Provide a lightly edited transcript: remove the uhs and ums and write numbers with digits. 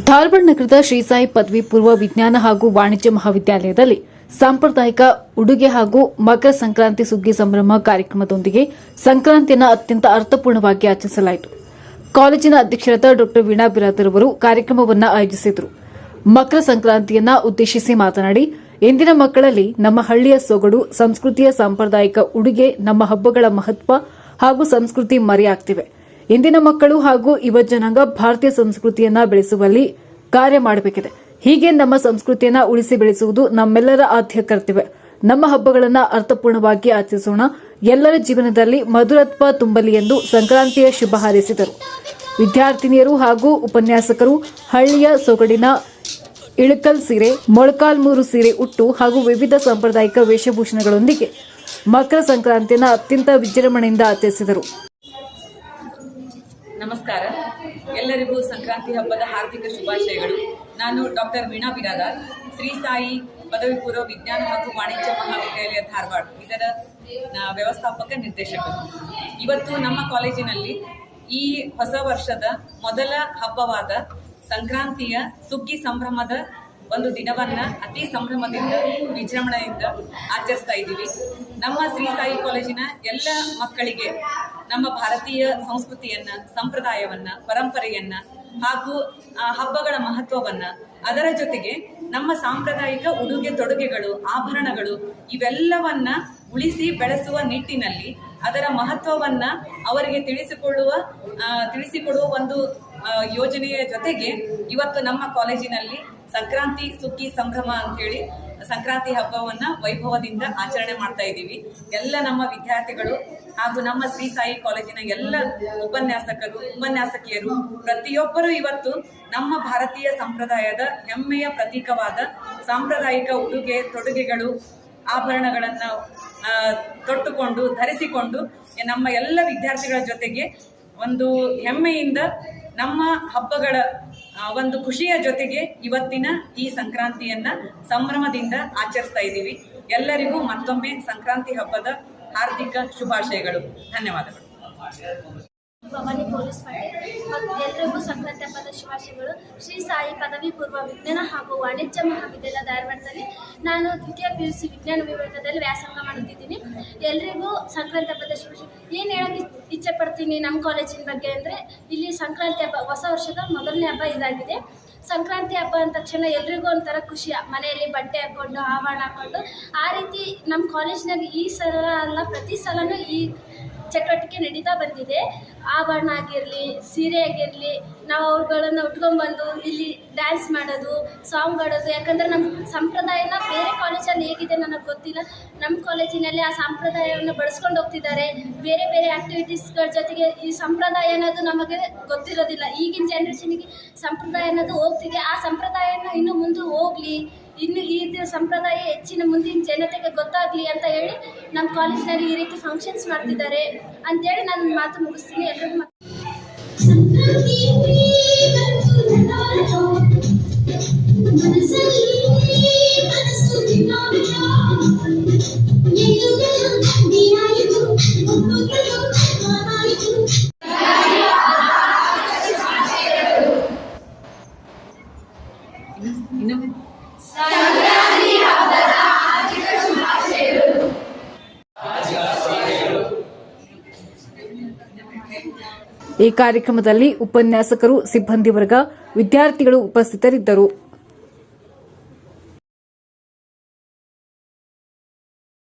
ಧಾರವಾಡ ನಗರದ ಶ್ರೀ ಸಾಯಿ ಪದವಿ ಪೂರ್ವ ವಿಜ್ಞಾನ ಹಾಗೂ ವಾಣಿಜ್ಯ ಮಹಾವಿದ್ಯಾಲಯದಲ್ಲಿ ಸಾಂಪ್ರದಾಯಿಕ ಉಡುಗೆ ಹಾಗೂ ಮಕರ ಸಂಕ್ರಾಂತಿ ಸುಗ್ಗಿ ಸಂಭ್ರಮ ಕಾರ್ಯಕ್ರಮದೊಂದಿಗೆ ಸಂಕ್ರಾಂತಿಯನ್ನು ಅತ್ಯಂತ ಅರ್ಥಪೂರ್ಣವಾಗಿ ಆಚರಿಸಲಾಯಿತು. ಕಾಲೇಜಿನ ಅಧ್ಯಕ್ಷರಾದ ಡಾ ವೀಣಾ ಬಿರಾದರ್ ಅವರು ಕಾರ್ಯಕ್ರಮವನ್ನು ಆಯೋಜಿಸಿದರು. ಮಕರ ಸಂಕ್ರಾಂತಿಯನ್ನು ಉದ್ದೇಶಿಸಿ ಮಾತನಾಡಿ, ಇಂದಿನ ಮಕ್ಕಳಲ್ಲಿ ನಮ್ಮ ಹಳ್ಳಿಯ ಸೊಗಡು, ಸಂಸ್ಕೃತಿಯ ಸಾಂಪ್ರದಾಯಿಕ ಉಡುಗೆ, ನಮ್ಮ ಹಬ್ಬಗಳ ಮಹತ್ವ ಹಾಗೂ ಸಂಸ್ಕೃತಿ ಮರೆಯಾಗ್ತಿವೆ. ಇಂದಿನ ಮಕ್ಕಳು ಹಾಗೂ ಯುವ ಜನಾಂಗ ಭಾರತೀಯ ಸಂಸ್ಕೃತಿಯನ್ನ ಬೆಳೆಸುವಲ್ಲಿ ಕಾರ್ಯ ಮಾಡಬೇಕಿದೆ. ಹೀಗೆ ನಮ್ಮ ಸಂಸ್ಕೃತಿಯನ್ನ ಉಳಿಸಿ ಬೆಳೆಸುವುದು ನಮ್ಮೆಲ್ಲರ ಆದ್ಯ ಕರ್ತವ್ಯ. ನಮ್ಮ ಹಬ್ಬಗಳನ್ನು ಅರ್ಥಪೂರ್ಣವಾಗಿ ಆಚರಿಸೋಣ. ಎಲ್ಲರ ಜೀವನದಲ್ಲಿ ಮಧುರತ್ವ ತುಂಬಲಿ ಎಂದು ಸಂಕ್ರಾಂತಿಯ ಶುಭ ಹಾರೈಸಿದರು. ವಿದ್ಯಾರ್ಥಿನಿಯರು ಹಾಗೂ ಉಪನ್ಯಾಸಕರು ಹಳ್ಳಿಯ ಸೊಗಡಿನ ಇಳಕಲ್ ಸೀರೆ, ಮೊಳಕಾಲ್ಮೂರು ಸೀರೆ ಉಟ್ಟು ಹಾಗೂ ವಿವಿಧ ಸಾಂಪ್ರದಾಯಿಕ ವೇಷಭೂಷಣಗಳೊಂದಿಗೆ ಮಕರ ಸಂಕ್ರಾಂತಿಯನ್ನು ಅತ್ಯಂತ ವಿಜೃಂಭಣೆಯಿಂದ ಆಚರಿಸಿದರು. ನಮಸ್ಕಾರ, ಎಲ್ಲರಿಗೂ ಸಂಕ್ರಾಂತಿ ಹಬ್ಬದ ಹಾರ್ದಿಕ ಶುಭಾಶಯಗಳು. ನಾನು ಡಾಕ್ಟರ್ ವೀಣಾ ಬಿರಾದಾರ್, ಶ್ರೀ ಸಾಯಿ ಪದವಿ ಪೂರ್ವ ವಿಜ್ಞಾನ ಹಾಗೂ ವಾಣಿಜ್ಯ ಮಹಾವಿದ್ಯಾಲಯ ಧಾರವಾಡ ಇದರ ವ್ಯವಸ್ಥಾಪಕ ನಿರ್ದೇಶಕರು. ಇವತ್ತು ನಮ್ಮ ಕಾಲೇಜಿನಲ್ಲಿ ಈ ಹೊಸ ವರ್ಷದ ಮೊದಲ ಹಬ್ಬವಾದ ಸಂಕ್ರಾಂತಿಯ ಸುಗ್ಗಿ ಸಂಭ್ರಮದ ಒಂದು ದಿನವನ್ನ ಅತಿ ಸಂಭ್ರಮದಿಂದ ವಿಜೃಂಭಣೆಯಿಂದ ಆಚರಿಸ್ತಾ ಇದ್ದೀವಿ. ನಮ್ಮ ಶ್ರೀ ಸಾಯಿ ಕಾಲೇಜಿನ ಎಲ್ಲ ಮಕ್ಕಳಿಗೆ ನಮ್ಮ ಭಾರತೀಯ ಸಂಸ್ಕೃತಿಯನ್ನ, ಸಂಪ್ರದಾಯವನ್ನ, ಪರಂಪರೆಯನ್ನ ಹಾಗೂ ಹಬ್ಬಗಳ ಮಹತ್ವವನ್ನ, ಅದರ ಜೊತೆಗೆ ನಮ್ಮ ಸಾಂಪ್ರದಾಯಿಕ ಉಡುಗೆ ತೊಡುಗೆಗಳು, ಆಭರಣಗಳು ಇವೆಲ್ಲವನ್ನ ಉಳಿಸಿ ಬೆಳೆಸುವ ನಿಟ್ಟಿನಲ್ಲಿ ಅದರ ಮಹತ್ವವನ್ನ ಅವರಿಗೆ ತಿಳಿಸಿಕೊಡುವ ಒಂದು ಯೋಜನೆಯ ಜೊತೆಗೆ ಇವತ್ತು ನಮ್ಮ ಕಾಲೇಜಿನಲ್ಲಿ ಸಂಕ್ರಾಂತಿ ಸುಗ್ಗಿ ಸಂಭ್ರಮ ಅಂತೇಳಿ ಸಂಕ್ರಾಂತಿ ಹಬ್ಬವನ್ನ ವೈಭವದಿಂದ ಆಚರಣೆ ಮಾಡ್ತಾ ಇದ್ದೀವಿ. ಎಲ್ಲ ನಮ್ಮ ವಿದ್ಯಾರ್ಥಿಗಳು ಹಾಗೂ ನಮ್ಮ ಶ್ರೀ ಸಾಯಿ ಕಾಲೇಜಿನ ಎಲ್ಲ ಉಪನ್ಯಾಸಕರು, ಉಪನ್ಯಾಸಕಿಯರು ಪ್ರತಿಯೊಬ್ಬರು ಇವತ್ತು ನಮ್ಮ ಭಾರತೀಯ ಸಂಪ್ರದಾಯದ ಹೆಮ್ಮೆಯ ಪ್ರತೀಕವಾದ ಸಾಂಪ್ರದಾಯಿಕ ಉಡುಗೆ ತೊಡುಗೆಗಳು, ಆಭರಣಗಳನ್ನು ತೊಟ್ಟುಕೊಂಡು ಧರಿಸಿಕೊಂಡು ನಮ್ಮ ಎಲ್ಲ ವಿದ್ಯಾರ್ಥಿಗಳ ಜೊತೆಗೆ ಒಂದು ಹೆಮ್ಮೆಯಿಂದ ನಮ್ಮ ಹಬ್ಬಗಳ ಒಂದು ಖುಷಿಯ ಜೊತೆಗೆ ಇವತ್ತಿನ ಈ ಸಂಕ್ರಾಂತಿಯನ್ನ ಸಂಭ್ರಮದಿಂದ ಆಚರಿಸ್ತಾ ಇದ್ದೀವಿ. ಎಲ್ಲರಿಗೂ ಮತ್ತೊಮ್ಮೆ ಸಂಕ್ರಾಂತಿ ಹಬ್ಬದ ಹಾರ್ದಿಕ ಶುಭಾಶಯಗಳು. ಧನ್ಯವಾದಗಳು. ಭವಾನಿ ಪೊಲೀಸ್ ಪಡೆ ಮತ್ತು ಎಲ್ಲರಿಗೂ ಸಂಕ್ರಾಂತಿ ಹಬ್ಬದ ಶುಭಾಶಯಗಳು. ಶ್ರೀ ಸಾಯಿ ಪದವಿ ಪೂರ್ವ ವಿಜ್ಞಾನ ಹಾಗೂ ವಾಣಿಜ್ಯ ಮಹಾವಿದ್ಯಾಲಯ ಧಾರವಾಡದಲ್ಲಿ ನಾನು ದ್ವಿತೀಯ PUC ವಿಜ್ಞಾನ ವಿಭಾಗದಲ್ಲಿ ವ್ಯಾಸಂಗ ಮಾಡುತ್ತಿದ್ದೀನಿ. ಎಲ್ಲರಿಗೂ ಸಂಕ್ರಾಂತಿ ಹಬ್ಬದ ಶುಭಾಶಯ. ಏನು ಹೇಳೋಕ್ಕೆ ಇಚ್ಛೆ ಪಡ್ತೀನಿ ನಮ್ಮ ಕಾಲೇಜಿನ ಬಗ್ಗೆ ಅಂದರೆ, ಇಲ್ಲಿ ಸಂಕ್ರಾಂತಿ ಹಬ್ಬ ಹೊಸ ವರ್ಷದ ಮೊದಲನೇ ಹಬ್ಬ ಇದಾಗಿದೆ. ಸಂಕ್ರಾಂತಿ ಹಬ್ಬ ಅಂದ ತಕ್ಷಣ ಎಲ್ರಿಗೂ ಒಂಥರ ಖುಷಿ, ಮನೆಯಲ್ಲಿ ಬಟ್ಟೆ ಹಾಕ್ಕೊಂಡು ಆಭರಣ ಹಾಕ್ಕೊಂಡು ಆ ರೀತಿ ನಮ್ಮ ಕಾಲೇಜಿನಲ್ಲಿ ಈ ಸಲ ಅಲ್ಲ ಪ್ರತಿ ಸಲನೂ ಈ ಚಟುವಟಿಕೆ ನಡೀತಾ ಬಂದಿದೆ. ಆಭರಣ ಆಗಿರಲಿ, ಸೀರೆ ಆಗಿರಲಿ, ನಾವು ಅವ್ರುಗಳನ್ನು ಉಟ್ಕೊಂಡ್ಬಂದು ಇಲ್ಲಿ ಡ್ಯಾನ್ಸ್ ಮಾಡೋದು, ಸಾಂಗ್ ಆಡೋದು. ಯಾಕಂದರೆ ನಮ್ಮ ಸಂಪ್ರದಾಯನ ಬೇರೆ ಕಾಲೇಜಲ್ಲಿ ಹೇಗಿದೆ ನನಗೆ ಗೊತ್ತಿಲ್ಲ, ನಮ್ಮ ಕಾಲೇಜಿನಲ್ಲಿ ಆ ಸಂಪ್ರದಾಯವನ್ನು ಬಳಸ್ಕೊಂಡು ಹೋಗ್ತಿದ್ದಾರೆ. ಬೇರೆ ಬೇರೆ ಆ್ಯಕ್ಟಿವಿಟೀಸ್ಗಳ ಜೊತೆಗೆ ಈ ಸಂಪ್ರದಾಯ ಅನ್ನೋದು ನಮಗೆ ಗೊತ್ತಿರೋದಿಲ್ಲ. ಈಗಿನ ಜನ್ರೇಷನಿಗೆ ಸಂಪ್ರದಾಯ ಅನ್ನೋದು ಹೋಗ್ತಿದೆ. ಆ ಸಂಪ್ರದಾಯನ ಇನ್ನೂ ಮುಂದೆ ಹೋಗಲಿ, ಇನ್ನು ಈ ಸಂಪ್ರದಾಯ ಹೆಚ್ಚಿನ ಮುಂದಿನ ಜನತೆಗೆ ಗೊತ್ತಾಗಲಿ ಅಂತ ಹೇಳಿ ನಮ್ಮ ಕಾಲೇಜಿನಲ್ಲಿ ಈ ರೀತಿ ಫಂಕ್ಷನ್ಸ್ ಮಾಡ್ತಿದ್ದಾರೆ ಅಂತೇಳಿ ನಾನು ಮಾತು ಮುಗಿಸ್ತೀನಿ. ಎಲ್ಲರಿಗೂ ಈ ಕಾರ್ಯಕ್ರಮದಲ್ಲಿ ಉಪನ್ಯಾಸಕರು, ಸಿಬ್ಬಂದಿ ವರ್ಗ, ವಿದ್ಯಾರ್ಥಿಗಳು ಉಪಸ್ಥಿತರಿದ್ದರು.